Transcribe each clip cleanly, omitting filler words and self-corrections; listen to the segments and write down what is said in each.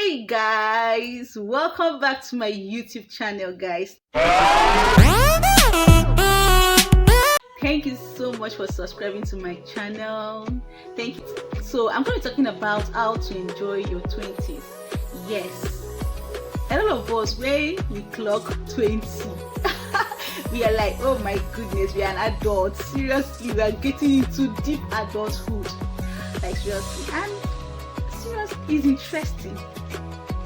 Hey guys, welcome back to my YouTube channel, guys. Thank you so much for subscribing to my channel. Thank you. So I'm going to be talking about how to enjoy your 20s. Yes, a lot of us, when we clock 20, we are like, oh my goodness, we are an adult. Seriously, we are getting into deep adulthood. Like seriously, and seriously, is interesting.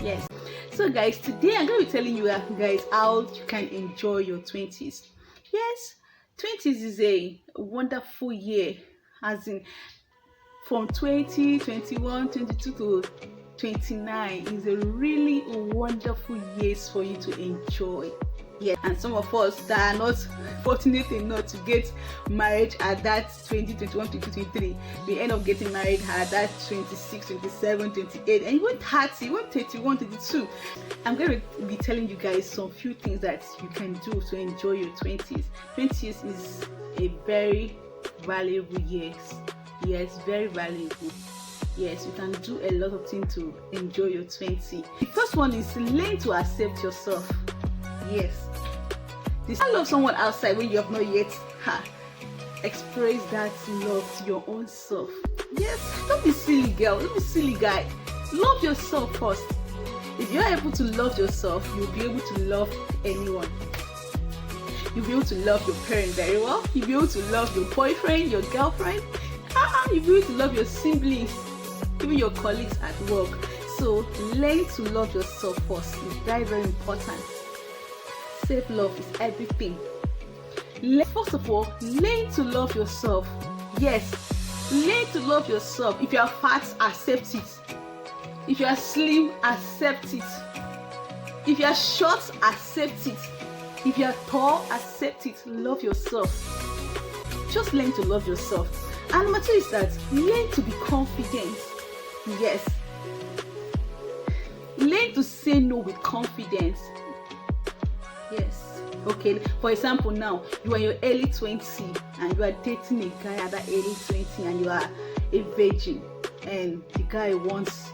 Yes. So guys, today I'm going to be telling you guys how you can enjoy your 20s. Yes, 20s is a wonderful year, as in from 20, 21, 22 to 29 is a really wonderful years for you to enjoy. Yeah, and some of us that are not fortunate enough to get married at that 20, 21, 22, 23, we end up getting married at that 26, 27, 28, and even 30, even 31, 32. I'm going to be telling you guys some few things that you can do to enjoy your 20s. 20s is a very valuable year. Yes, very valuable. Yes, you can do a lot of things to enjoy your 20. The first one is learn to accept yourself. Yes, you can't love someone outside when you have not yet expressed that love to your own self. Yes, don't be silly girl, don't be silly guy. Love yourself first. If you are able to love yourself, you'll be able to love anyone. You'll be able to love your parents very well. You'll be able to love your boyfriend, your girlfriend. You'll be able to love your siblings, even your colleagues at work. So learn to love yourself first. It's very, very important. Self-love is everything. First of all, learn to love yourself. Yes, learn to love yourself. If you are fat, accept it. If you are slim, accept it. If you are short, accept it. If you are tall, accept it. Love yourself. Just learn to love yourself. And number 2 is that learn to be confident. Yes, learn to say no with confidence. Yes. Okay. For example, now you are in your early 20s and you are dating a guy at that early 20 and you are a virgin, and the guy wants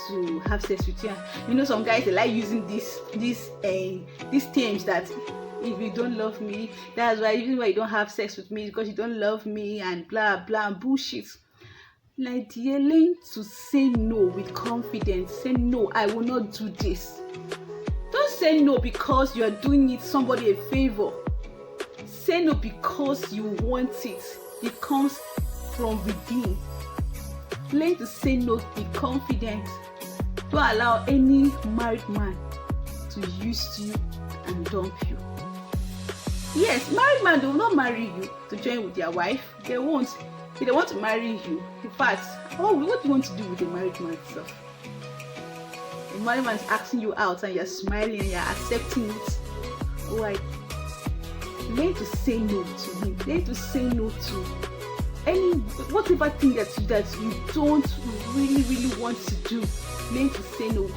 to have sex with you. You know, some guys, they like using these terms that if you don't love me, that's why even when you don't have sex with me because you don't love me and blah blah and bullshit. Like, dear, learn to say no with confidence. Say no, I will not do this. Don't say no because you are doing it somebody a favor. Say no because you want it. It comes from within. Learn to say no with confidence. Don't allow any married man to use you and dump you. Yes, married man will not marry you to join with their wife. They won't. If they want to marry you, in fact, what do you want to do with a married man itself? The married man is asking you out and you're smiling and you're accepting it. Alright, learn to say no to him. Learn to say no to any whatever thing that you don't really want to do. Learn to say no.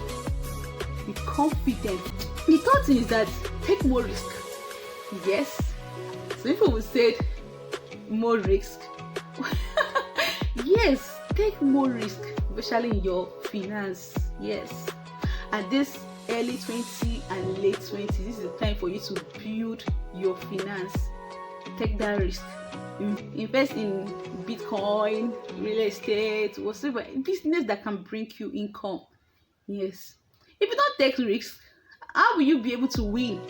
Be confident. The third thing is that take more risk. Yes, some people will say more risk. Yes, take more risk, especially in your finance. Yes, at this early 20 and late 20s, this is the time for you to build your finance. Take that risk. Invest in Bitcoin, real estate, whatever business that can bring you income. Yes, if you don't take risks, how will you be able to win?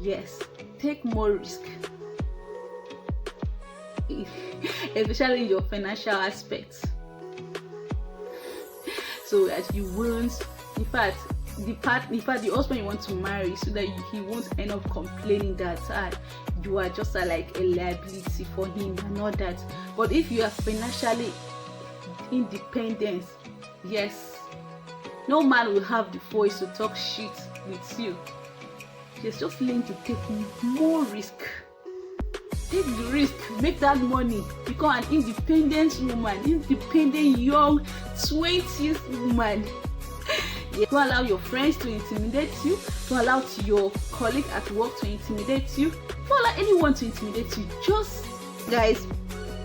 Yes, take more risk. Especially in your financial aspects, so that you won't, in fact, the husband you want to marry, so that he won't end up complaining that you are just like a liability for him and all that. But if you are financially independent, yes, no man will have the voice to talk shit with you. Just learn to take more risk. Take the risk, make that money, become an independent woman, independent young 20s woman. Yeah. Don't allow your friends to intimidate you. Don't allow your colleague at work to intimidate you. Don't allow anyone to intimidate you. Just, guys,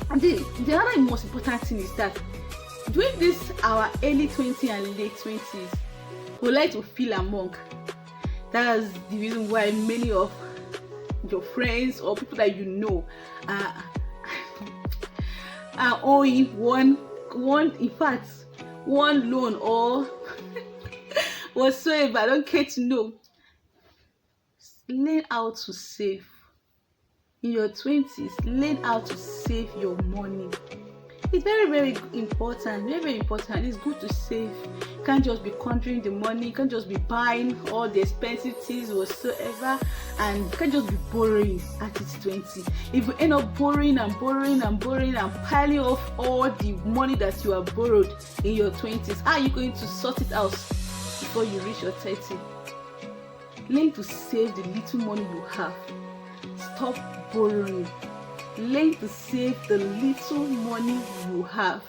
and the other most important thing is that during this our early 20s and late 20s, we like to feel among. That's the reason why many of your friends or people that you know are owing one in fact one loan or whatsoever. I don't care to know. Learn how to save in your 20s. Learn how to save your money. It's very important. Very important. It's good to save. You can't just be conjuring the money. You can't just be buying all the expensive things whatsoever, and you can't just be borrowing at its 20. If you end up borrowing and piling off all the money that you have borrowed in your 20s, how are you going to sort it out before you reach your 30? Learn to save the little money you have. Stop borrowing. Learn to save the little money you have.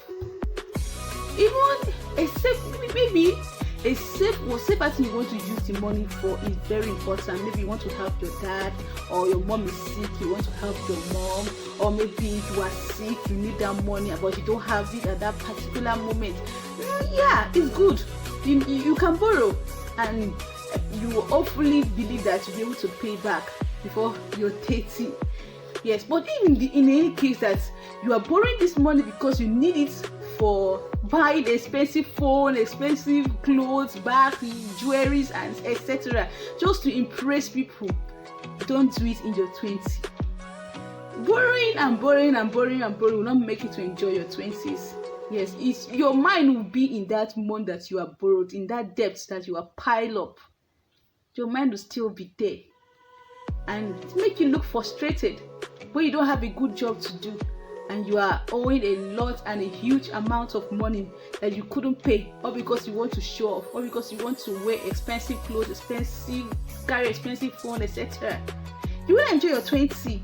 Even a safe, maybe a safe thing you want to use the money for is very important. Maybe you want to help your dad, or your mom is sick, you want to help your mom, or maybe you are sick, you need that money but you don't have it at that particular moment. Yeah, it's good. You can borrow, and you will hopefully believe that you'll be able to pay back before you're 30. Yes, but in any case that you are borrowing this money because you need it for buying expensive phone, expensive clothes, bags, jewelries, and etc., just to impress people, don't do it in your 20s. Borrowing will not make you to enjoy your 20s. Yes, your mind will be in that money that you have borrowed, in that debt that you have piled up. Your mind will still be there, and it make you look frustrated when you don't have a good job to do and you are owing a lot and a huge amount of money that you couldn't pay, or because you want to show off, or because you want to wear expensive clothes, carry expensive phone, etc. You will enjoy your 20.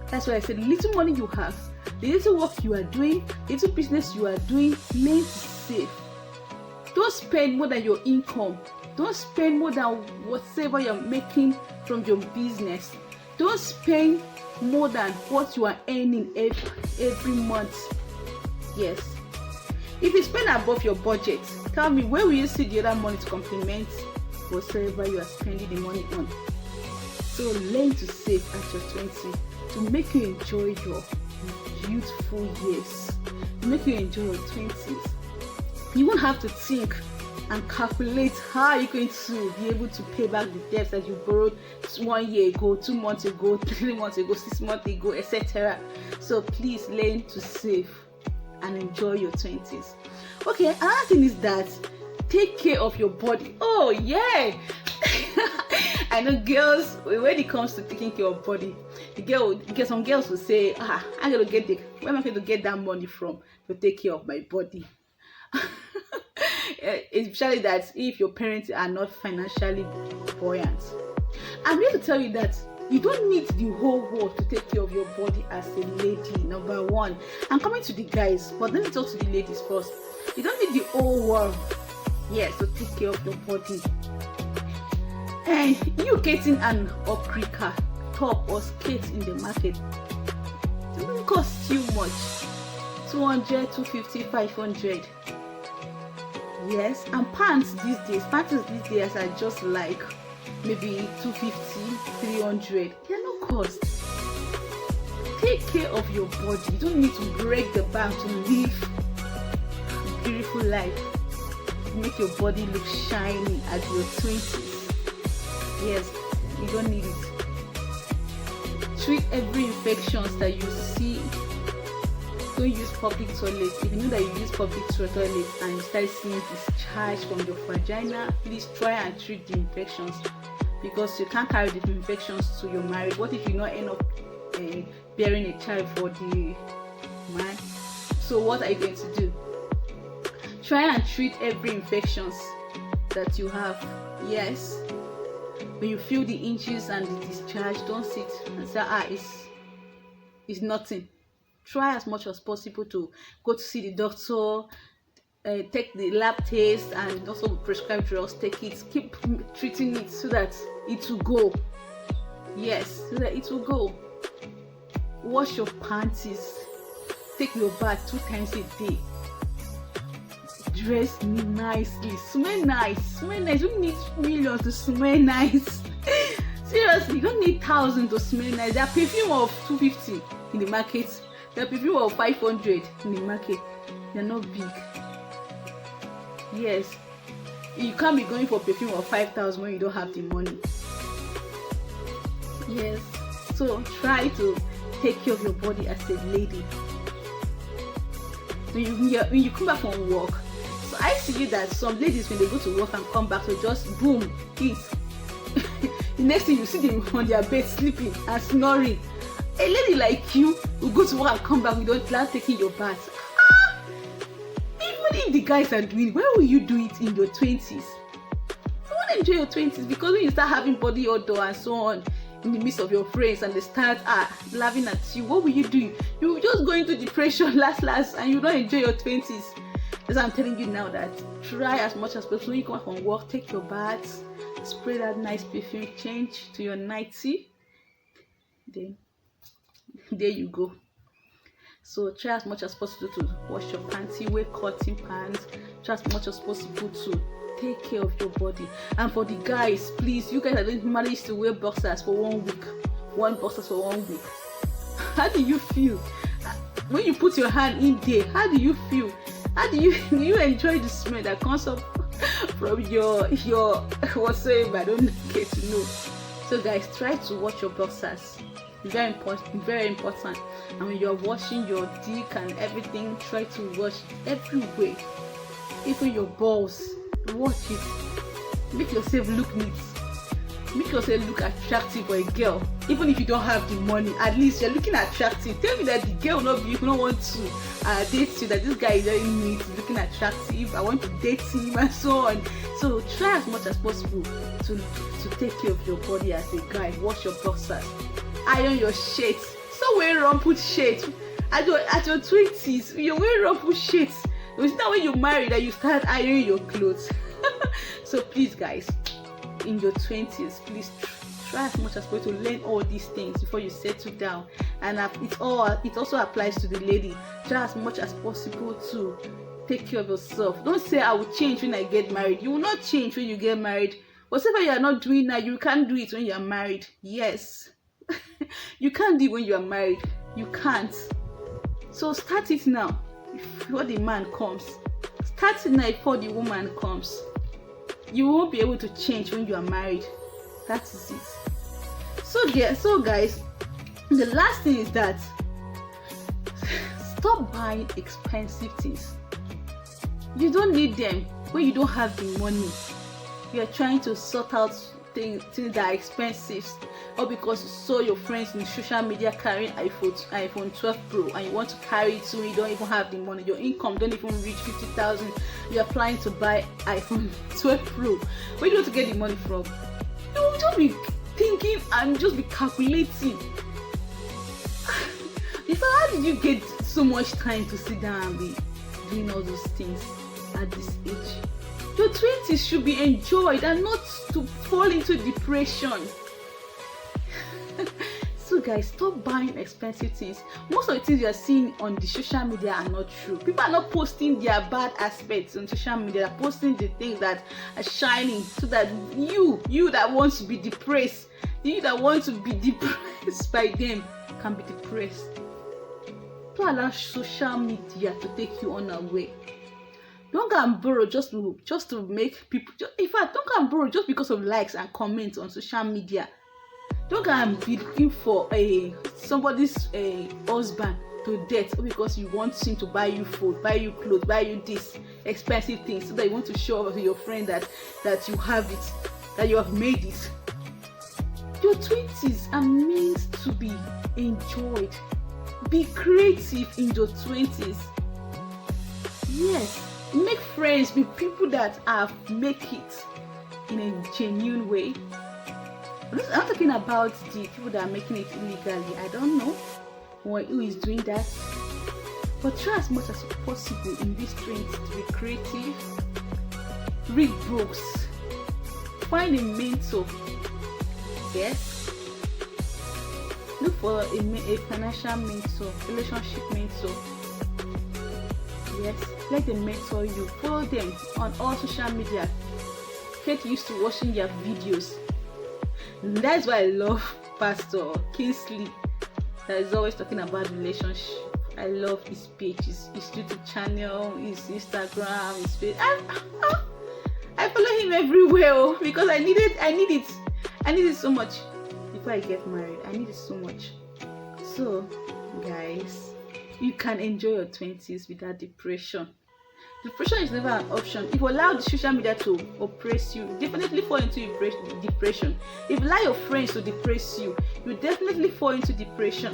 That's why I said the little money you have, the little work you are doing, the little business you are doing, learn to save. Don't spend more than your income. Don't spend more than whatever you're making from your business. Don't spend more than what you are earning every month. Yes. If you spend above your budget, tell me, where will you see the other money to complement whatsoever you are spending the money on? So learn to save at your 20 to make you enjoy your youthful years, to make you enjoy your 20s. You won't have to think and calculate how you're going to be able to pay back the debts that you borrowed 1 year ago, 2 months ago, 3 months ago, 6 months ago, etc. So please learn to save and enjoy your 20s. Okay, another thing is that take care of your body. Oh yeah. I know girls, when it comes to taking care of body, because some girls will say, where am I going to get that money from to take care of my body? Especially that if your parents are not financially buoyant. I'm here to tell you that you don't need the whole world to take care of your body as a lady. Number one, I'm coming to the guys, but let me talk to the ladies first. You don't need the whole world, yes, to take care of your body. And you getting an okrika top or skirt in the market, it doesn't cost you much. 200, 250, 500. Yes, and pants these days are just like maybe 250, 300. They're no cost. Take care of your body. You don't need to break the bank to live a beautiful life. Make your body look shiny at your 20s. Yes, you don't need it. Treat every infections that you see. Don't use public toilets. If you know that you use public toilets and you start seeing discharge from your vagina, please try and treat the infections, because you can't carry the infections to your marriage. What if you not end up bearing a child for the man? So what are you going to do? Try and treat every infections that you have. Yes. When you feel the inches and the discharge, don't sit and say, it's nothing. Try as much as possible to go to see the doctor, take the lab test, and also prescribe drugs. Take it, keep treating it so that it will go. Yes, so that it will go. Wash your panties. Take your bath 2 times a day. dress nicely, smell nice. You don't need millions to smell nice. Seriously, you don't need thousands to smell nice. There are perfume of 250 in the market. There are perfume of 500 in the market. They're not big. Yes, you can't be going for perfume of 5,000 when you don't have the money. Yes, so try to take care of your body as a lady. When you come back from work, so I see that some ladies, when they go to work and come back, so just boom, eat. The next thing you see them on their bed sleeping and snoring. A lady like you will go to work and come back without taking your bath. Even if the guys are doing it, why will you do it in your 20s? You want to enjoy your 20s, because when you start having body odor and so on in the midst of your friends and they start laughing at you, what will you do? You will just go into depression last and you don't enjoy your 20s. That's why I'm telling you now that try as much as possible. When you come back from work, take your bath, spray that nice perfume, change to your nightie, then there you go. So try as much as possible to wash your panty, wear cotton pants, try as much as possible to take care of your body. And for the guys, please, you guys are don't manage to wear boxers for 1 week, one boxers for 1 week. How do you feel when you put your hand in there? How do you feel? How do you enjoy the smell that comes up from your whatsoever? I don't get to know. So guys, try to wash your boxers. Very important, very important. And when you're washing your dick and everything, try to wash everywhere, even your balls. Wash it. Make yourself look neat. Make yourself look attractive for a girl. Even if you don't have the money, at least you're looking attractive. Tell me that the girl will not be, you don't want to date you, that this guy is very neat, looking attractive, I want to date him and so on. So try as much as possible to take care of your body as a guy. Wash your boxers, iron your shirts. Stop wearing rumpled shirts. At your 20s, you're wearing rumpled shirts. It's not when you marry that you start ironing your clothes. So please guys, in your 20s, please try as much as possible to learn all these things before you settle down. And it also applies to the lady. Try as much as possible to take care of yourself. Don't say I will change when I get married. You will not change when you get married. Whatever you are not doing now, you can't do it when you are married. Yes. You can't do it when you are married. You can't. So start it now before the man comes. Start it now before the woman comes. You won't be able to change when you are married. That is it. So guys, the last thing is that stop buying expensive things. You don't need them when you don't have the money. You are trying to sort out things that are expensive, or because you saw your friends in social media carrying iPhone 12 Pro and you want to carry it so you don't even have the money. Your income don't even reach 50,000. You are planning to buy iPhone 12 Pro. Where do you want to get the money from? You will just be thinking and just be calculating. How did you get so much time to sit down and be doing all those things at this age? Your 20s should be enjoyed and not to fall into depression. So guys, stop buying expensive things. Most of the things you are seeing on the social media are not true. People are not posting their bad aspects on social media. They're posting the things that are shining, so that you that want to be depressed, you that want to be depressed by them can be depressed. Don't allow social media to take you on a way. Don't go and borrow just to make people. In fact, don't go and borrow just because of likes and comments on social media. Don't go and be looking for somebody's husband to date because you want him to buy you food, buy you clothes, buy you this expensive things, so that you want to show off to your friend that you have it, that you have made it. Your 20s are meant to be enjoyed. Be creative in your 20s. Yes, make friends with people that have make it in a genuine way. I'm talking about the people that are making it illegally. I don't know who is doing that. But try as much as possible in this 20s to be creative. Read books. Find a mentor. Yes. Look for a financial mentor, relationship mentor. Yes, let them mentor you. Follow them on all social media. Get used to watching their videos. And that's why I love Pastor Kingsley, that is always talking about relationship. I love his page, his YouTube channel, his Instagram, his page. I follow him everywhere because I need it so much before I get married. I need it so much. So, guys, you can enjoy your 20s without depression. Depression is never an option. If you allow the social media to oppress you, you definitely fall into depression. If you allow your friends to depress you, you definitely fall into depression.